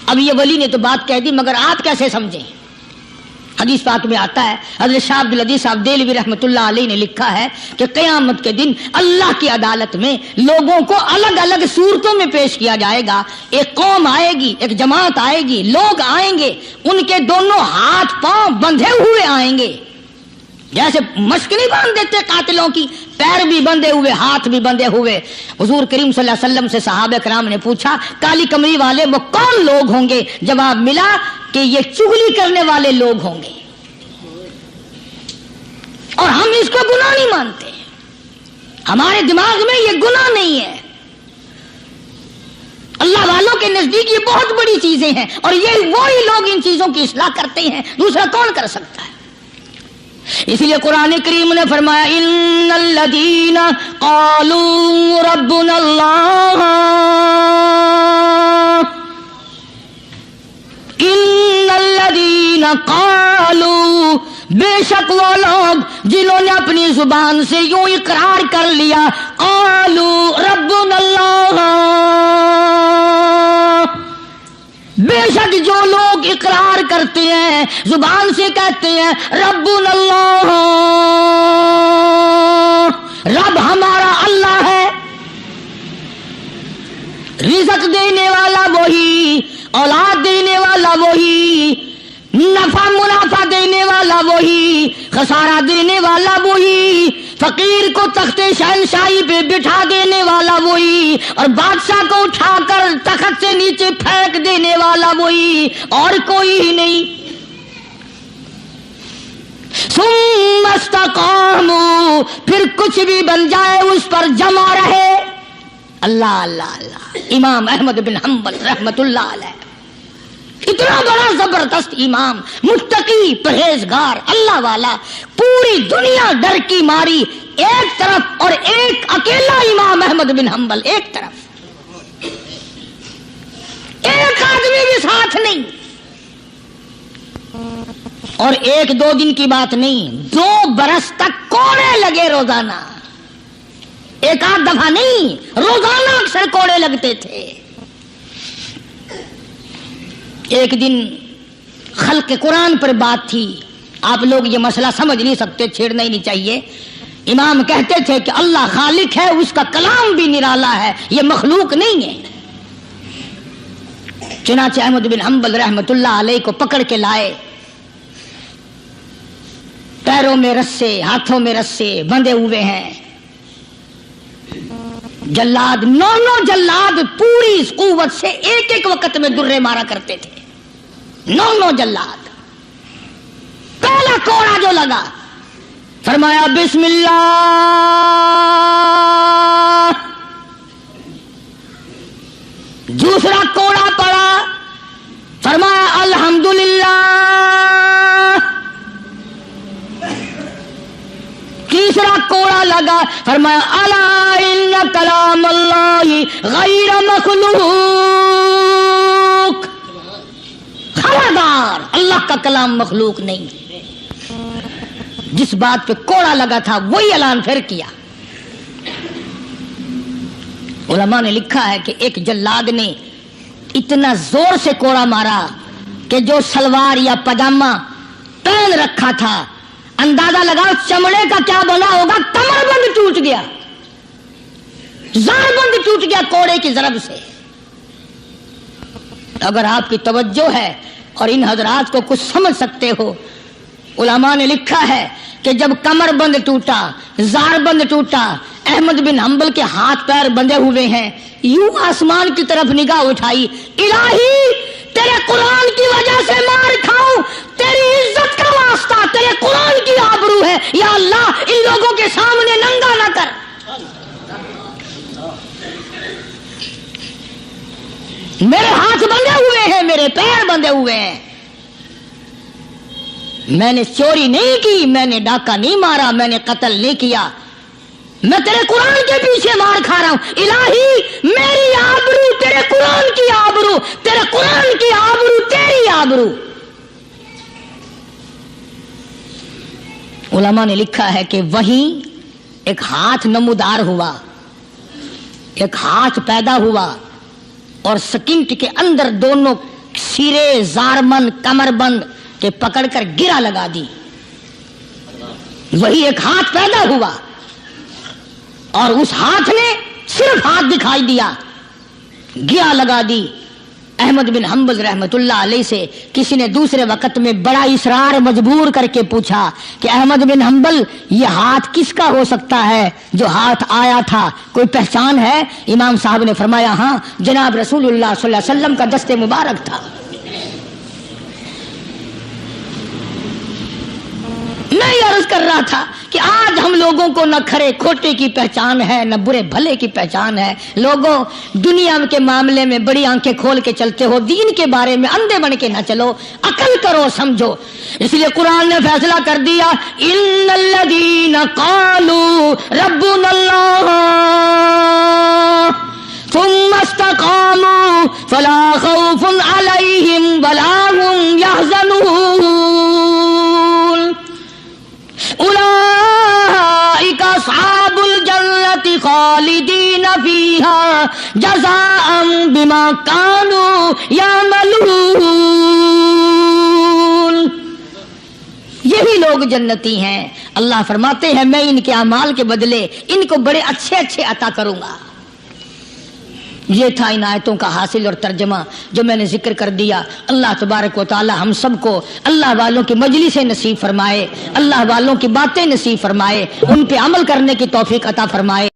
اب یہ ولی نے تو بات کہہ دی، مگر آپ کیسے سمجھیں؟ حدیث پاک میں آتا ہے، حضرت شاہ عبد العزیز صاحب دہلوی رحمۃ اللہ علیہ نے لکھا ہے کہ قیامت کے دن اللہ کی عدالت میں لوگوں کو الگ الگ صورتوں میں پیش کیا جائے گا۔ ایک قوم آئے گی، ایک جماعت آئے گی، لوگ آئیں گے، ان کے دونوں ہاتھ پاؤں بندھے ہوئے آئیں گے، جیسے مشک نہیں باندھ دیتے قاتلوں کی، پیر بھی بندھے ہوئے، ہاتھ بھی بندھے ہوئے۔ حضور کریم صلی اللہ علیہ وسلم سے صحابہ کرام نے پوچھا کالی کمری والے وہ کون لوگ ہوں گے؟ جواب ملا کہ یہ چغلی کرنے والے لوگ ہوں گے، اور ہم اس کو گناہ نہیں مانتے، ہمارے دماغ میں یہ گناہ نہیں ہے۔ اللہ والوں کے نزدیک یہ بہت بڑی چیزیں ہیں، اور یہ وہی لوگ ان چیزوں کی اصلاح کرتے ہیں، دوسرا کون کر سکتا ہے؟ اس لیے قرآن کریم نے فرمایا ان الذین قالوا ربنا اللہ، ان الذین قالوا، بے شک وہ لوگ جنہوں نے اپنی زبان سے یوں اقرار کر لیا، قالوا ربنا اللہ، بے شک جو لوگ اقرار کرتے کرتے ہیں, زبان سے کہتے ہیں ربنا اللہ, رب ہمارا اللہ ہے, رزق دینے والا وہی, اولاد دینے والا وہی, نفع منافع دینے والا وہی, خسارہ دینے والا وہی, فقیر کو تخت شہنشاہی پہ بٹھا دینے والا وہی, اور بادشاہ کو اٹھا کر تخت سے نیچے پھینک دینے والا وہی, اور کوئی ہی نہیں. ثم استقاموا, پھر کچھ بھی بن جائے اس پر جمع رہے. اللہ اللہ اللہ. امام احمد بن حنبل رحمت اللہ علیہ, اتنا بڑا زبردست امام, متقی, پرہیزگار, اللہ والا, پوری دنیا ڈر کی ماری ایک طرف, اور ایک اکیلا امام احمد بن حنبل ایک طرف, ایک آدمی بھی ساتھ نہیں. اور ایک دو دن کی بات نہیں, 2 برس تک کوڑے لگے روزانہ, ایک آدھ دفعہ نہیں, روزانہ اکثر کوڑے لگتے تھے. ایک دن خلق قرآن پر بات تھی, آپ لوگ یہ مسئلہ سمجھ نہیں سکتے, چھیڑنا ہی نہیں چاہیے. امام کہتے تھے کہ اللہ خالق ہے, اس کا کلام بھی نرالا ہے, یہ مخلوق نہیں ہے. چنانچہ احمد بن حنبل رحمت اللہ علیہ کو پکڑ کے لائے, پیروں میں رسے, ہاتھوں میں رسے بندھے ہوئے ہیں. جلاد, 9 جلاد پوری قوت سے ایک ایک وقت میں درے مارا کرتے تھے. 9 جلاد. پہلا کوڑا جو لگا, فرمایا بسم اللہ, دوسرا کوڑا پڑا, فرمایا الحمدللہ, تیسرا کوڑا لگا, فرمایا الا ان کلام اللہ غیر مخلوق, خبردار اللہ کا کلام مخلوق نہیں. جس بات پہ کوڑا لگا تھا وہی اعلان پھر کیا. علماء نے لکھا ہے کہ ایک جلاد نے اتنا زور سے کوڑا مارا کہ جو سلوار یا پاجامہ پہن رکھا تھا, اندازہ لگا چمڑے کا کیا بنا ہوگا, کمر بند ٹوٹ گیا, زار بند ٹوٹ گیا کوڑے کی ضرب سے. اگر آپ کی توجہ ہے اور ان حضرات کو کچھ سمجھ سکتے ہو, علماء نے لکھا ہے کہ جب کمر بند ٹوٹا, زار بند ٹوٹا, احمد بن حنبل کے ہاتھ پیر بندھے ہوئے ہیں, یوں آسمان کی طرف نگاہ اٹھائی, الہی تیرے قرآن کی وجہ سے مار کھاؤں, تیری عزت کا واسطہ, تیرے قرآن کی آبرو ہے, یا اللہ ان لوگوں کے سامنے ننگا نہ کر. میرے ہاتھ بندھے ہوئے ہیں, میرے پیر بندھے ہوئے ہیں, میں نے چوری نہیں کی, میں نے ڈاکہ نہیں مارا, میں نے قتل نہیں کیا, میں تیرے قرآن کے پیچھے مار کھا رہا ہوں. الہی میری آبرو تیرے قرآن کی آبرو, تیرے قرآن کی آبرو تیری آبرو. علماء نے لکھا ہے کہ وہیں ایک ہاتھ نمودار ہوا, ایک ہاتھ پیدا ہوا, اور سکینٹ کے اندر دونوں سیرے زارمن کمر بند کے پکڑ کر گرا لگا دی. وہی ایک ہاتھ پیدا ہوا, اور اس ہاتھ نے صرف ہاتھ دکھائی دیا, گرا لگا دی. احمد بن حنبل رحمت اللہ علیہ سے کسی نے دوسرے وقت میں بڑا اصرار مجبور کر کے پوچھا کہ احمد بن حنبل یہ ہاتھ کس کا ہو سکتا ہے جو ہاتھ آیا تھا, کوئی پہچان ہے؟ امام صاحب نے فرمایا ہاں, جناب رسول اللہ صلی اللہ علیہ وسلم کا دست مبارک تھا. میں یہ عرض کر رہا تھا کہ آج ہم لوگوں کو نہ کھرے کھوٹے کی پہچان ہے, نہ برے بھلے کی پہچان ہے. لوگوں دنیا کے معاملے میں بڑی آنکھیں کھول کے چلتے ہو, دین کے بارے میں اندھے بن کے نہ چلو, عقل کرو, سمجھو. اس لیے قرآن نے فیصلہ کر دیا, ان الذین قالوا ربنا اللہ ثم استقاموا فلا خوف علیہم ولا هم يحزنون اولئک اصحاب الجنة خالدین فیہا جزاء بما كانوا یعملون. یہی لوگ جنتی ہیں۔ اللہ فرماتے ہیں میں ان کے اعمال کے بدلے ان کو بڑے اچھے اچھے عطا کروں گا۔ یہ تھا ان آیتوں کا حاصل اور ترجمہ جو میں نے ذکر کر دیا۔ اللہ تبارک و تعالی ہم سب کو اللہ والوں کی مجلس نصیب فرمائے، اللہ والوں کی باتیں نصیب فرمائے، ان پہ عمل کرنے کی توفیق عطا فرمائے۔